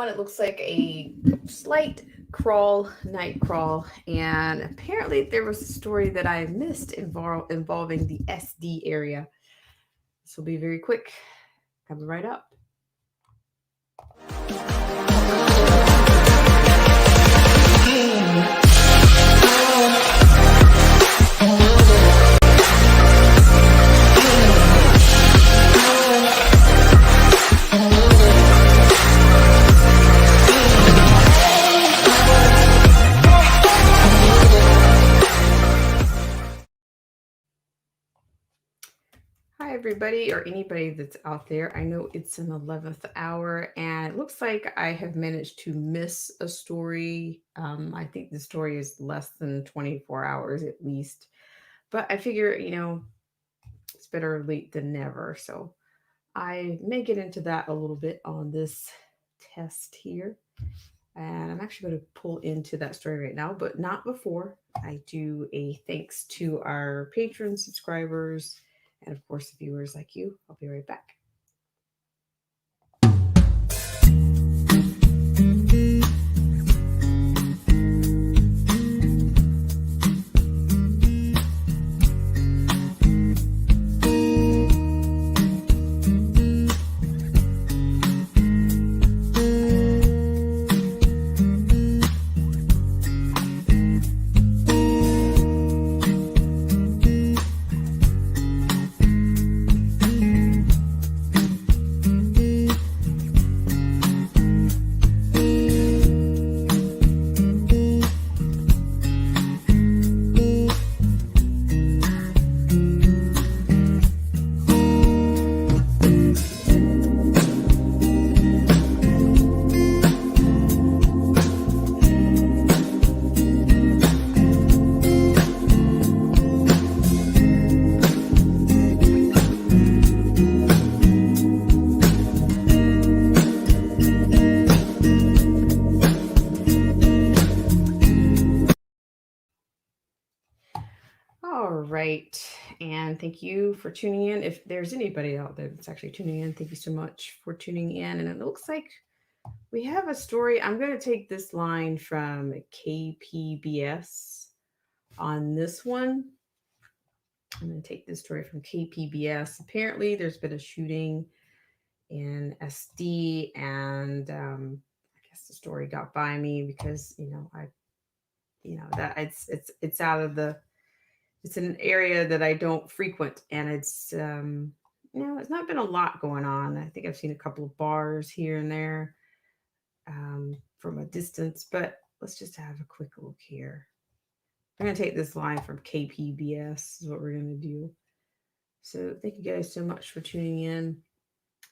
everyone. It looks like a slight night crawl, and apparently there was a story that I missed involving the SD area. This will be very quick. Coming right up. Hi, everybody, or anybody that's out there. I know it's an 11th hour, and it looks like I have managed to miss a story. I think the story is less than 24 hours at least. But I figure, it's better late than never. So I may get into that a little bit on this test here. And I'm actually going to pull into that story right now, but not before I do a thanks to our patrons, subscribers, and of course, viewers like you. I'll be right back. All right. And thank you for tuning in. If there's anybody out there that's actually tuning in, thank you so much for tuning in. And it looks like we have a story. I'm going to take this line from KPBS on this one. I'm going to take this story from KPBS. Apparently, there's been a shooting in SD, and I guess the story got by me because that it's out of the it's an area that I don't frequent, and it's not been a lot going on. I think I've seen a couple of bars here and there from a distance, but let's just have a quick look here. I'm going to take this line from KPBS, is what we're going to do. So thank you guys so much for tuning in.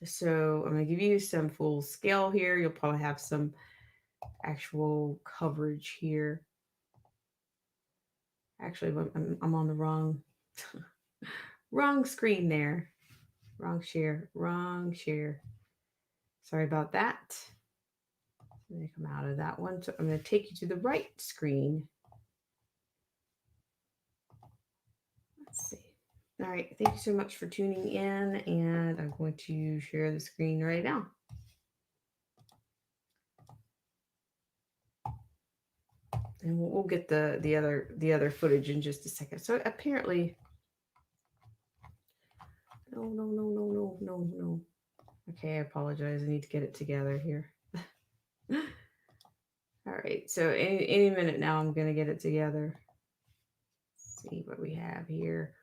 So I'm going to give you some full scale here. You'll probably have some actual coverage here. Actually, I'm on the wrong screen there. Wrong share. Sorry about that. Let me come out of that one. So I'm going to take you to the right screen. Let's see. All right. Thank you so much for tuning in, and I'm going to share the screen right now. And we'll get the other footage in just a second. So apparently, no. Okay, I apologize. I need to get it together here. All right. So any minute now, I'm gonna get it together. Let's see what we have here.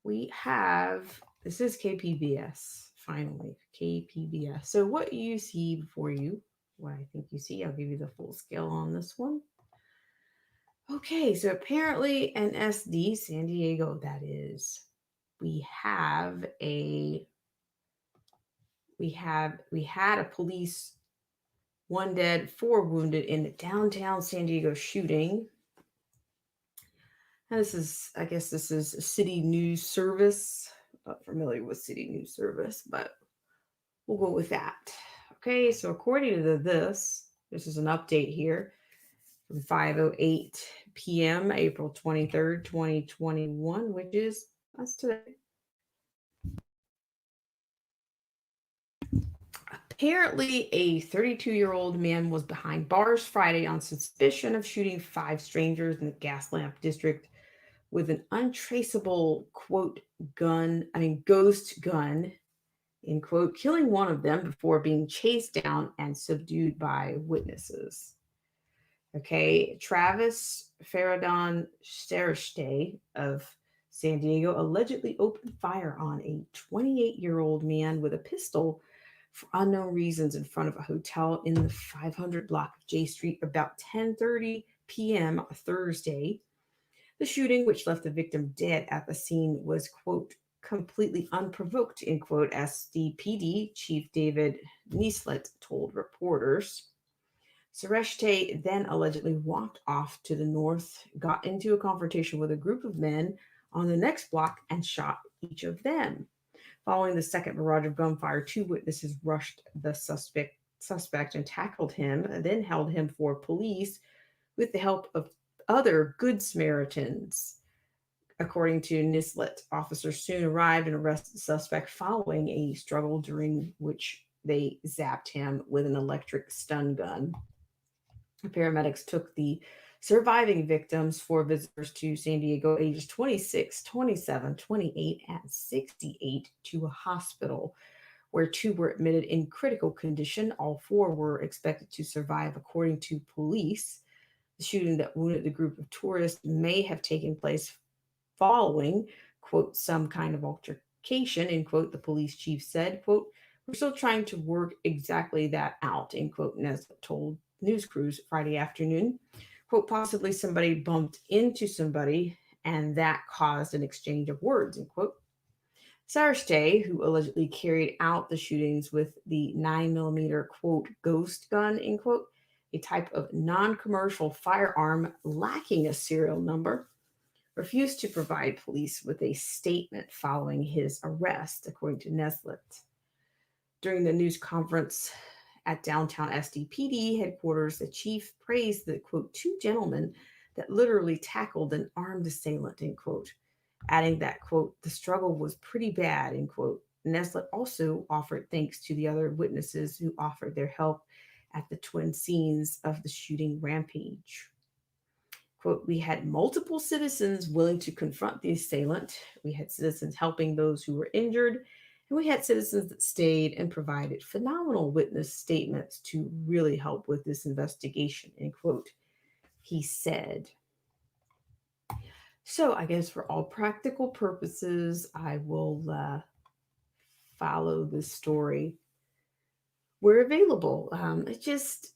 We have this is KPBS. Finally, KPBS. So what you see before you, what I think you see, I'll give you the full scale on this one. Okay, so apparently in SD, San Diego, that is, we had a police, 1 dead, 4 wounded in the downtown San Diego shooting. And this is a City News Service. I'm not familiar with City News Service, but we'll go with that. Okay, so according to this is an update here from 5:08 p.m. April 23rd, 2021, which is that's today. Apparently, a 32-year-old man was behind bars Friday on suspicion of shooting five strangers in the Gaslamp district with an untraceable, quote, ghost gun, end quote, killing one of them before being chased down and subdued by witnesses. Okay, Travis Faradon Sereste of San Diego allegedly opened fire on a 28-year-old man with a pistol for unknown reasons in front of a hotel in the 500 block of J Street about 10:30 p.m. Thursday. The shooting, which left the victim dead at the scene, was, quote, completely unprovoked, end quote, SDPD Chief David Nieslet told reporters. Sereshte then allegedly walked off to the north, got into a confrontation with a group of men on the next block, and shot each of them. Following the second barrage of gunfire, two witnesses rushed the suspect and tackled him, and then held him for police with the help of other Good Samaritans. According to Nislet, officers soon arrived and arrested the suspect following a struggle during which they zapped him with an electric stun gun. Paramedics took the surviving victims, four visitors to San Diego, ages 26, 27, 28, and 68, to a hospital where two were admitted in critical condition. All four were expected to survive, according to police. The shooting that wounded the group of tourists may have taken place following, quote, some kind of altercation, end quote, the police chief said, quote, we're still trying to work exactly that out, end quote, Nesbitt told news crews Friday afternoon. Quote, possibly somebody bumped into somebody and that caused an exchange of words, end quote. Sarastay, who allegedly carried out the shootings with the 9mm, quote, ghost gun, end quote, a type of non commercial firearm lacking a serial number, refused to provide police with a statement following his arrest, according to Neslet. During the news conference at downtown SDPD headquarters, the chief praised the, quote, two gentlemen that literally tackled an armed assailant, end quote, adding that, quote, the struggle was pretty bad, end quote. Neslet also offered thanks to the other witnesses who offered their help at the twin scenes of the shooting rampage. Quote, we had multiple citizens willing to confront the assailant. We had citizens helping those who were injured. And we had citizens that stayed and provided phenomenal witness statements to really help with this investigation, end quote, he said. So I guess for all practical purposes, I will follow this story. We're available. It just,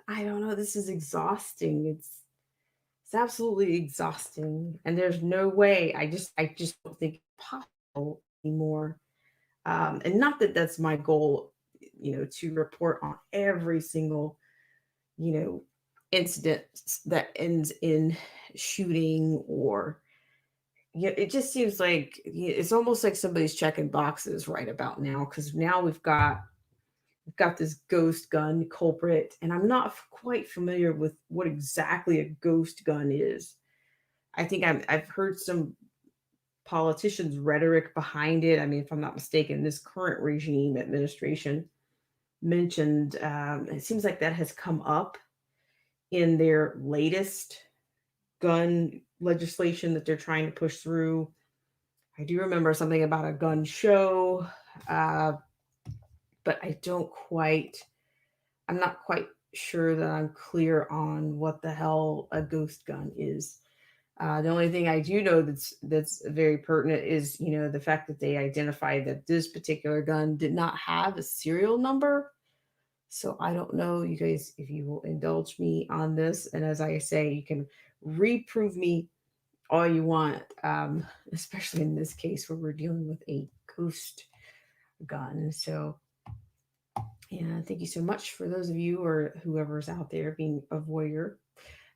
I don't know, this is exhausting. It's absolutely exhausting, and there's no way. I just don't think it's possible anymore. And not that that's my goal, to report on every single, you know, incident that ends in shooting or yeah, it just seems like it's almost like somebody's checking boxes right about now because now we've got this ghost gun culprit, and I'm not quite familiar with what exactly a ghost gun is. I think I've heard some politicians' rhetoric behind it. I mean, if I'm not mistaken, this current regime administration mentioned it seems like that has come up in their latest gun legislation that they're trying to push through. I do remember something about a gun show, uh, but I'm not quite sure that I'm clear on what the hell a ghost gun is. The only thing I do know that's very pertinent is the fact that they identified that this particular gun did not have a serial number. So I don't know, you guys, if you will indulge me on this. And as I say, you can reprove me all you want, especially in this case where we're dealing with a ghost gun. So yeah, thank you so much for those of you or whoever's out there being a voyeur.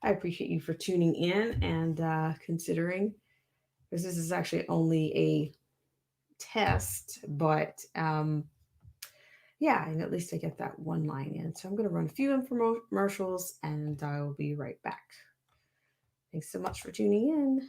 I appreciate you for tuning in and considering, because this is actually only a test, but yeah, and at least I get that one line in. So I'm going to run a few infomercials and I will be right back. Thanks so much for tuning in.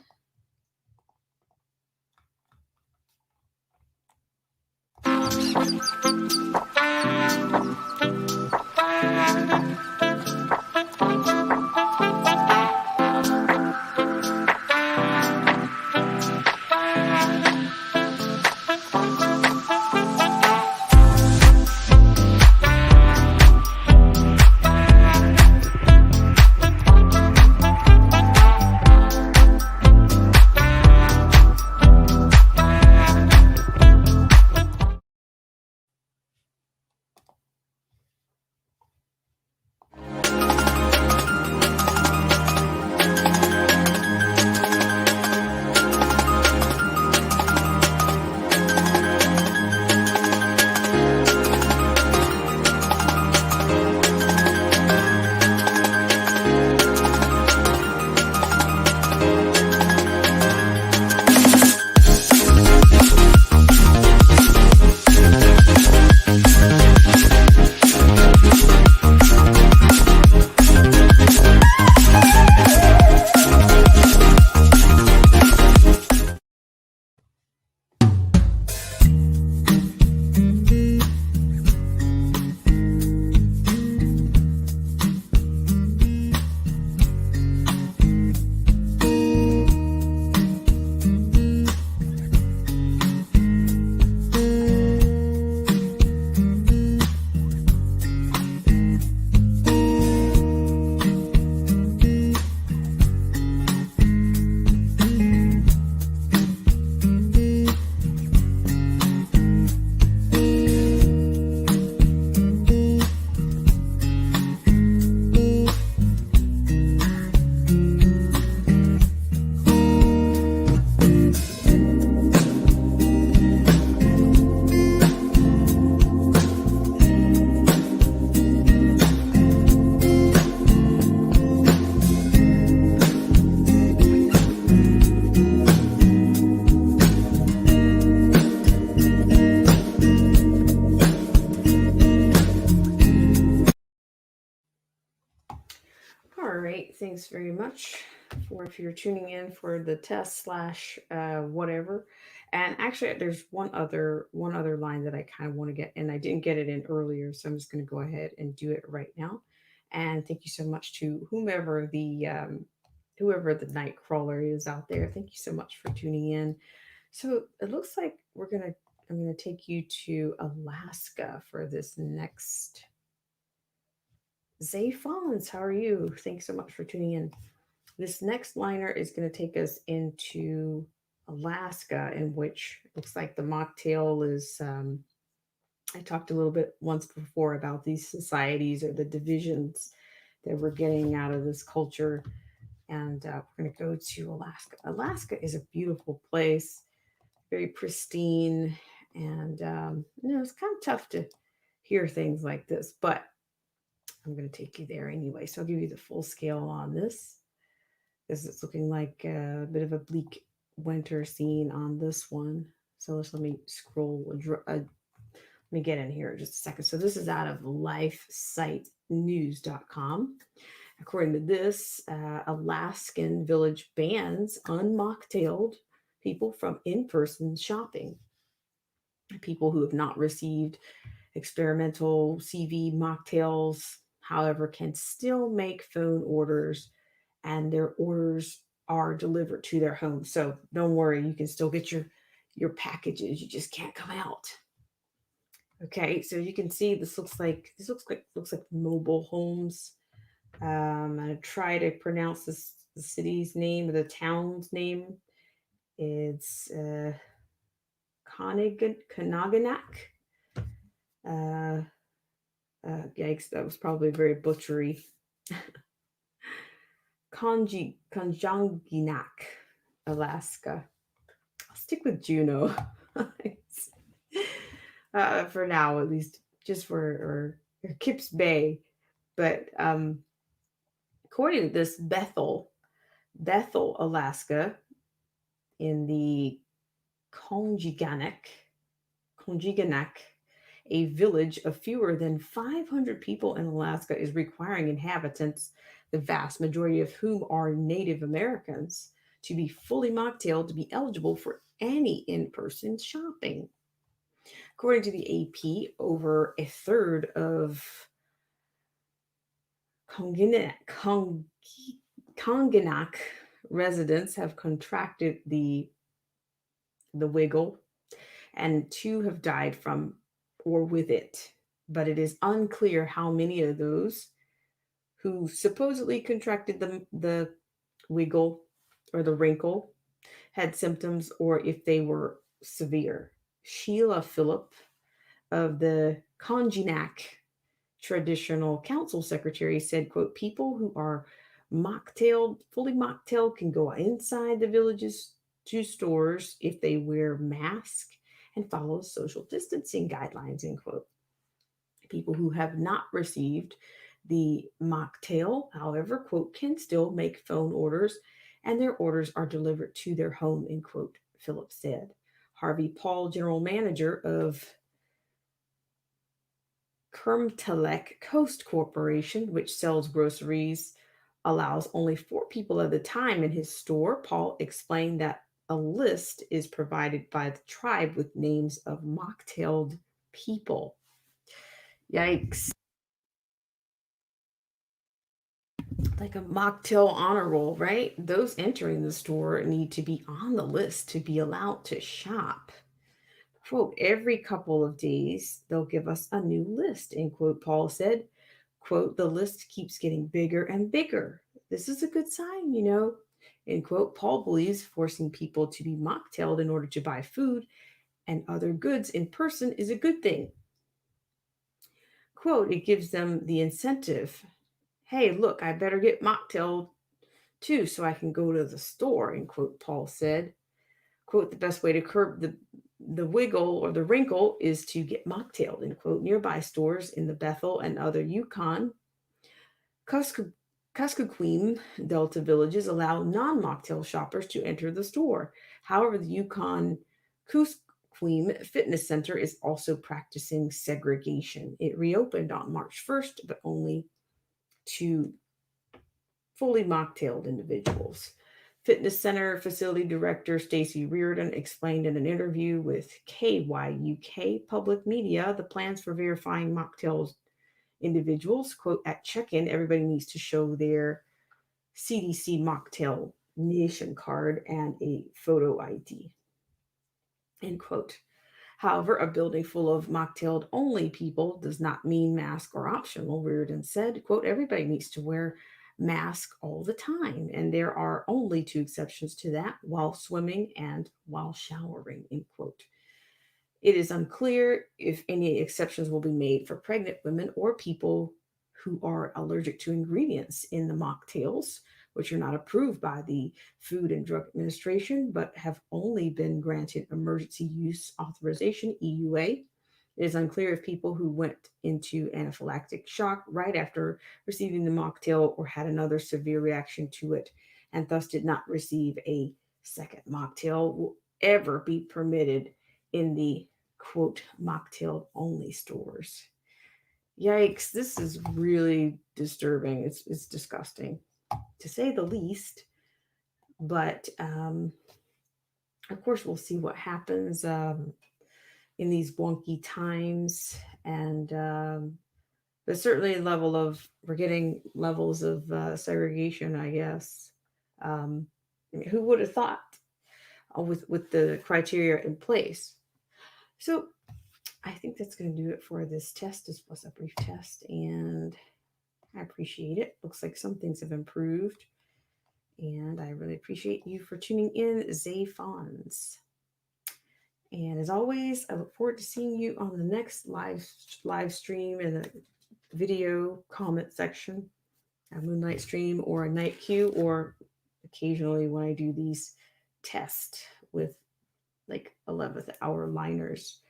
Thanks very much for if you're tuning in for the test slash whatever. And actually, there's one other line that I kind of want to get, and I didn't get it in earlier, so I'm just going to go ahead and do it right now. And thank you so much to whoever the night crawler is out there. Thank you so much for tuning in. So it looks like I'm gonna take you to Alaska for this next. Zay Fons, how are you? Thanks so much for tuning in. This next liner is going to take us into Alaska, in which looks like the mocktail is. I talked a little bit once before about these societies or the divisions that we're getting out of this culture, and we're going to go to Alaska. Alaska is a beautiful place, very pristine, and it's kind of tough to hear things like this, but I'm going to take you there anyway. So I'll give you the full scale on this because it's looking like a bit of a bleak winter scene on this one. So let me scroll. Let me get in here just a second. So this is out of lifesitenews.com. According to this, Alaskan village bans unmocktailed people from in-person shopping. People who have not received experimental CV mocktails, however, can still make phone orders and their orders are delivered to their home. So don't worry, you can still get your packages. You just can't come out. Okay, so you can see this looks like mobile homes. I'm gonna try to pronounce the city's name or the town's name. It's Kanaganak. Uh, yikes, that was probably very butchery. Konjanginak, Alaska. I'll stick with Juneau. For now, at least, just for or Kips Bay. But according to this, Bethel, Alaska, in the Konjiganak, a village of fewer than 500 people in Alaska, is requiring inhabitants, the vast majority of whom are Native Americans, to be fully mocktailed to be eligible for any in person shopping. According to the AP, over a third of Konganak residents have contracted the wiggle, and two have died from or with it. But it is unclear how many of those who supposedly contracted the wiggle or the wrinkle had symptoms or if they were severe. Sheila Phillip of the Konjinak Traditional Council Secretary said, quote, people who are fully mocktailed can go inside the village's two stores if they wear masks and follow social distancing guidelines, end quote. People who have not received the mocktail, however, quote, can still make phone orders and their orders are delivered to their home, end quote, Phillips said. Harvey Paul, general manager of Kermtalek Coast Corporation, which sells groceries, allows only 4 people at a time in his store. Paul explained that a list is provided by the tribe with names of mocktailed people. Yikes. Like a mocktail honor roll, right? Those entering the store need to be on the list to be allowed to shop. Quote, every couple of days, they'll give us a new list, end quote, Paul said. Quote, the list keeps getting bigger and bigger. This is a good sign, end quote. Paul believes forcing people to be mocktailed in order to buy food and other goods in person is a good thing. Quote, it gives them the incentive. Hey, look, I better get mocktailed too so I can go to the store, end quote, Paul said. Quote, the best way to curb the wiggle or the wrinkle is to get mocktailed, end quote. Nearby stores in the Bethel and other Yukon, Kuskokwim Delta villages allow non-mocktail shoppers to enter the store. However, the Yukon Kuskokwim Fitness Center is also practicing segregation. It reopened on March 1st, but only fully mocktailed individuals. Fitness Center Facility Director Stacy Reardon explained in an interview with KYUK Public Media the plans for verifying mocktails individuals. Quote, at check-in, everybody needs to show their CDC mocktail nation card and a photo ID. End quote. However, a building full of mocktailed only people does not mean mask or optional. Reardon said, quote, everybody needs to wear mask all the time. And there are only two exceptions to that, while swimming and while showering, end quote. It is unclear if any exceptions will be made for pregnant women or people who are allergic to ingredients in the mocktails, which are not approved by the Food and Drug Administration but have only been granted emergency use authorization EUA. It is unclear if people who went into anaphylactic shock right after receiving the mocktail or had another severe reaction to it and thus did not receive a second mocktail will ever be permitted in the quote mocktail only stores. Yikes, this is really disturbing. It's disgusting to say the least. But of course, we'll see what happens in these wonky times. And but certainly, we're getting levels of segregation, I guess. Um, who would have thought with the criteria in place? So I think that's going to do it for this test. This was a brief test, and I appreciate it. Looks like some things have improved, and I really appreciate you for tuning in, Zay Fawns. And as always, I look forward to seeing you on the next live stream in the video comment section, a moonlight stream or a night queue, or occasionally when I do these tests with like 11th hour liners.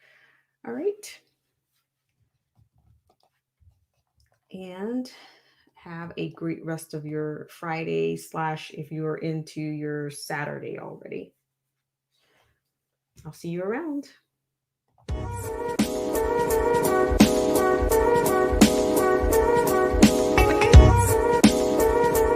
All right. And have a great rest of your Friday / if you're into your Saturday already. I'll see you around.